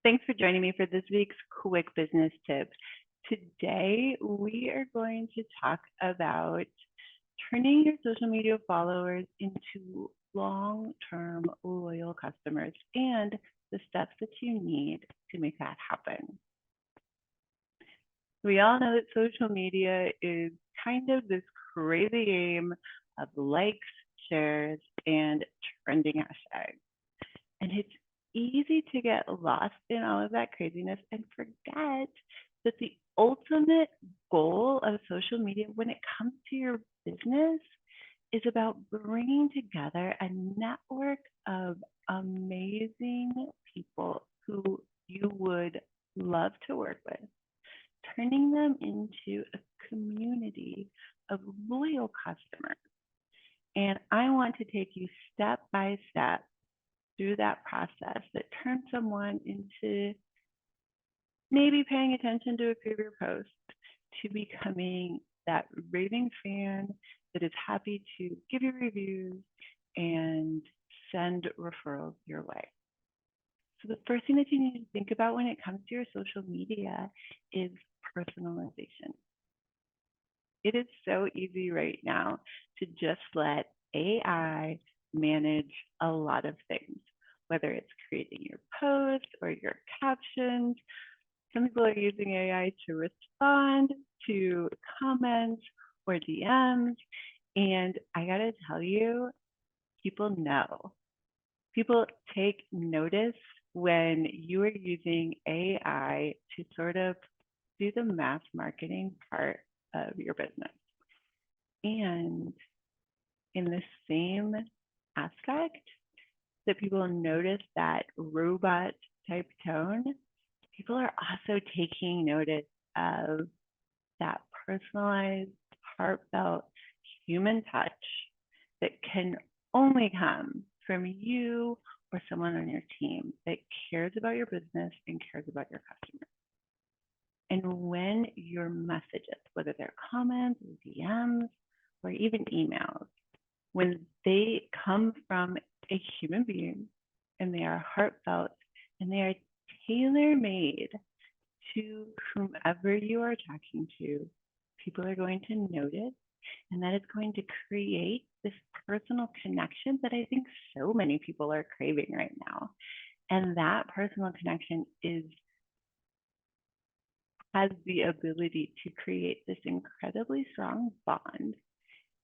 Thanks for joining me for this week's quick business tip. Today, we are going to talk about turning your social media followers into long-term loyal customers and the steps that you need to make that happen. We all know that social media is kind of this crazy game of likes, shares, and trending hashtags. And it's easy to get lost in all of that craziness and forget that the ultimate goal of social media when it comes to your business is about bringing together a network of amazing people who you would love to work with, turning them into a community of loyal customers. And I want to take you step by step through that process that turns someone into maybe paying attention to a favorite post to becoming that raving fan that is happy to give you reviews and send referrals your way. So the first thing that you need to think about when it comes to your social media is personalization. It is so easy right now to just let AI manage a lot of things, whether it's creating your posts or your captions. Some people are using AI to respond to comments or DMs. And I gotta tell you, people know. People take notice when you are using AI to sort of do the mass marketing part of your business. And in the same aspect that people notice that robot type tone, people are also taking notice of that personalized, heartfelt human touch that can only come from you or someone on your team that cares about your business and cares about your customers. And when your messages, whether they're comments or DMs or even emails, when they come from a human being and they are heartfelt and they are tailor-made to whomever you are talking to, people are going to notice, and that is going to create this personal connection that I think so many people are craving right now. And that personal connection has the ability to create this incredibly strong bond.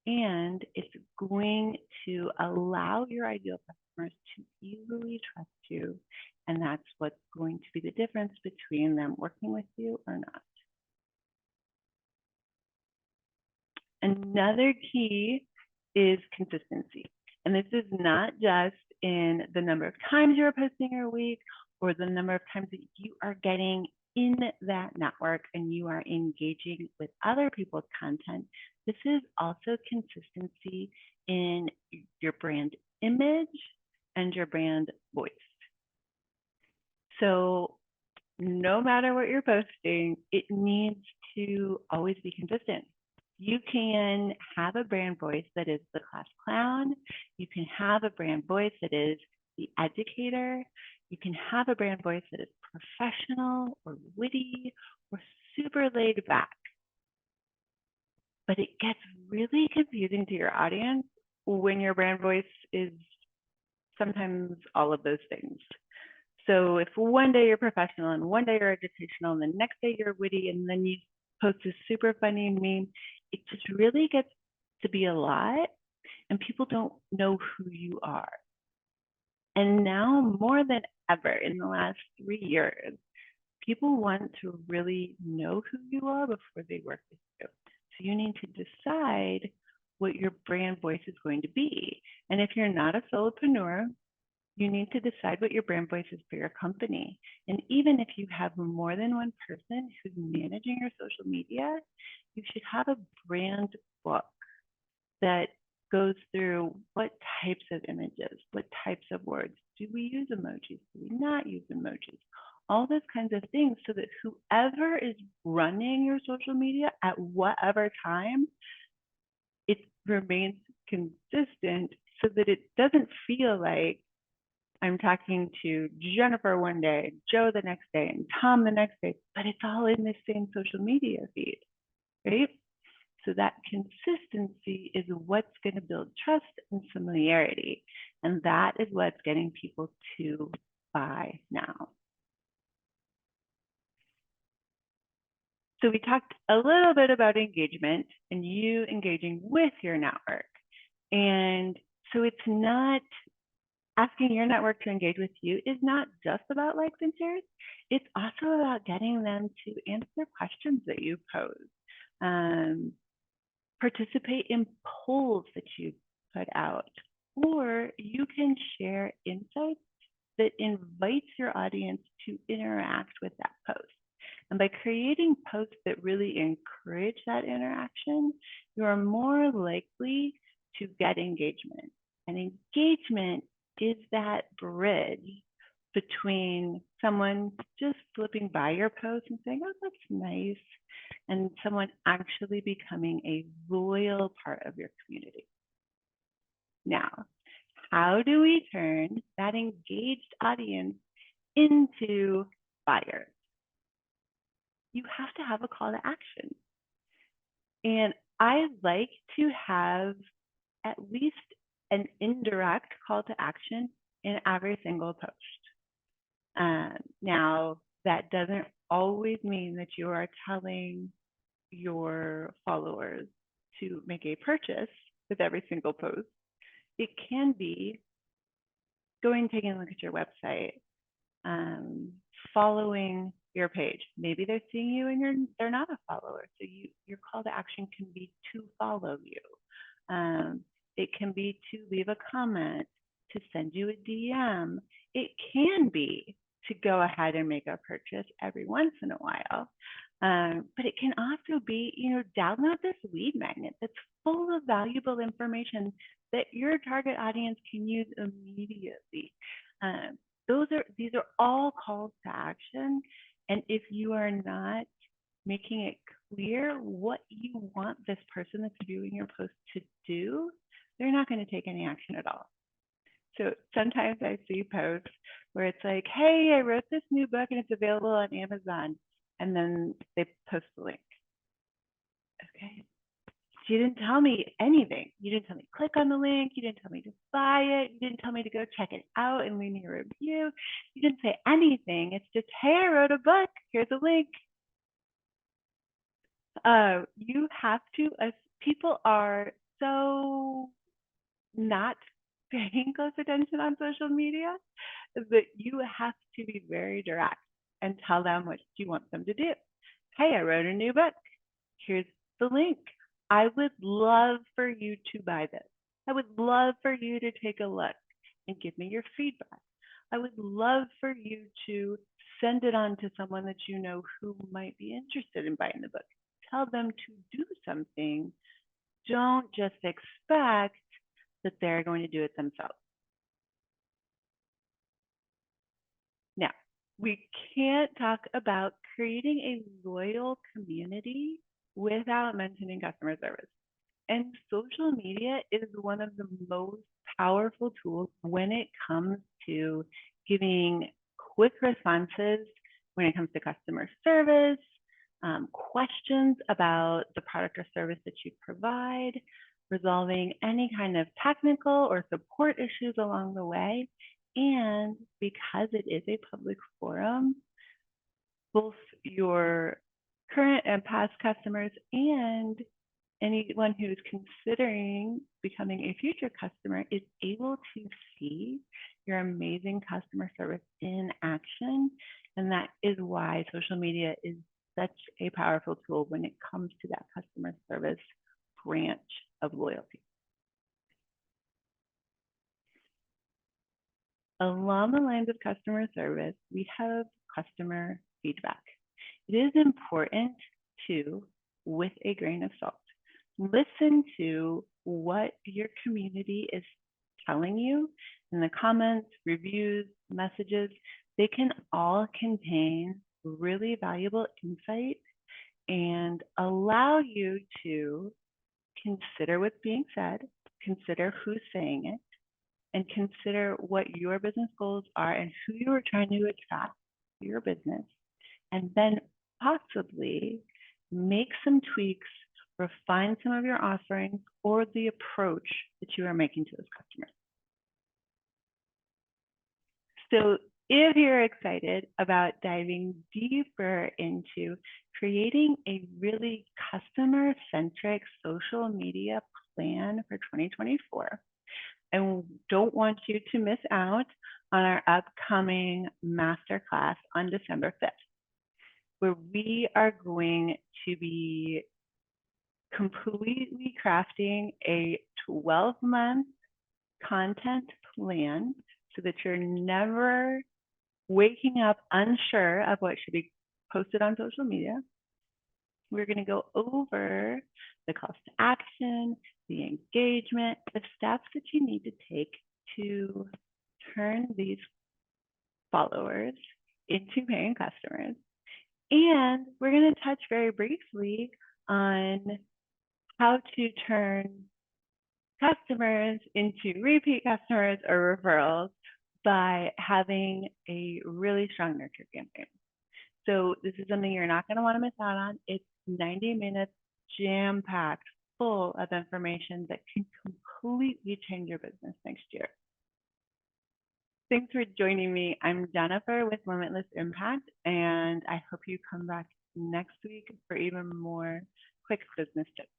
And it's going to allow your ideal customers to easily trust you. And that's what's going to be the difference between them working with you or not. Another key is consistency. And this is not just in the number of times you're posting a week or the number of times that you are getting in that network and you are engaging with other people's content. This is also consistency in your brand image and your brand voice. So no matter what you're posting, it needs to always be consistent. You can have a brand voice that is the class clown. You can have a brand voice that is the educator. You can have a brand voice that is professional or witty or super laid back. But it gets really confusing to your audience when your brand voice is sometimes all of those things. So if one day you're professional and one day you're educational and the next day you're witty and then you post a super funny meme, it just really gets to be a lot and people don't know who you are. And now more than ever in the last 3 years, people want to really know who you are before they work with you. So you need to decide what your brand voice is going to be. And if you're not a solopreneur, you need to decide what your brand voice is for your company. And even if you have more than one person who's managing your social media, you should have a brand book that goes through what types of images, what types of words. Do we use emojis? Do we not use emojis? All those kinds of things so that whoever is running your social media at whatever time, it remains consistent so that it doesn't feel like I'm talking to Jennifer one day, Joe the next day, and Tom the next day, but it's all in the same social media feed, right? So that consistency is what's going to build trust and familiarity. And that is what's getting people to buy now. So we talked a little bit about engagement and you engaging with your network. And so it's not asking your network to engage with you is not just about likes and shares. It's also about getting them to answer questions that you pose, participate in polls that you put out, or you can share insights that invites your audience to interact with that post. And by creating posts that really encourage that interaction, you are more likely to get engagement. And engagement is that bridge between someone just flipping by your post and saying, oh, that's nice, and someone actually becoming a loyal part of your community. Now, how do we turn that engaged audience into buyers? You have to have a call to action. And I like to have at least an indirect call to action in every single post. Now, that doesn't always mean that you are telling your followers to make a purchase with every single post. It can be going and taking a look at your website, following your page. Maybe they're seeing you and they're not a follower, so your call to action can be to follow you. It can be to leave a comment, to send you a DM. It can be to go ahead and make a purchase every once in a while. But it can also be, download this lead magnet that's full of valuable information that your target audience can use immediately. These are all calls to action. And if you are not making it clear what you want this person that's viewing your post to do, they're not going to take any action at all. So sometimes I see posts where it's like, hey, I wrote this new book and it's available on Amazon. And then they post the link. Okay. You didn't tell me anything. You didn't tell me to click on the link. You didn't tell me to buy it. You didn't tell me to go check it out and leave me a review. You didn't say anything. It's just, hey, I wrote a book. Here's a link. You have to, as people are so not paying close attention on social media, that you have to be very direct and tell them what you want them to do. Hey, I wrote a new book. Here's the link. I would love for you to buy this. I would love for you to take a look and give me your feedback. I would love for you to send it on to someone that you know who might be interested in buying the book. Tell them to do something. Don't just expect that they're going to do it themselves. Now, we can't talk about creating a loyal community without mentioning customer service. And social media is one of the most powerful tools when it comes to giving quick responses when it comes to customer service, questions about the product or service that you provide, resolving any kind of technical or support issues along the way. And because it is a public forum, both your current and past customers and anyone who's considering becoming a future customer is able to see your amazing customer service in action. And that is why social media is such a powerful tool when it comes to that customer service branch of loyalty. Along the lines of customer service, we have customer feedback. It is important to, with a grain of salt, listen to what your community is telling you in the comments, reviews, messages. They can all contain really valuable insight and allow you to consider what's being said, consider who's saying it, and consider what your business goals are and who you are trying to attract to your business. And then possibly make some tweaks, refine some of your offerings or the approach that you are making to those customers. So if you're excited about diving deeper into creating a really customer-centric social media plan for 2024, and don't want you to miss out on our upcoming masterclass on December 5th, where we are going to be completely crafting a 12-month content plan so that you're never waking up unsure of what should be posted on social media. We're going to go over the calls to action, the engagement, the steps that you need to take to turn these followers into paying customers. And we're going to touch very briefly on how to turn customers into repeat customers or referrals by having a really strong nurture campaign. So this is something you're not going to want to miss out on. It's 90 minutes jam-packed, full of information that can completely change your business next year. Thanks for joining me. I'm Jennifer with Limitless Impact, and I hope you come back next week for even more quick business tips.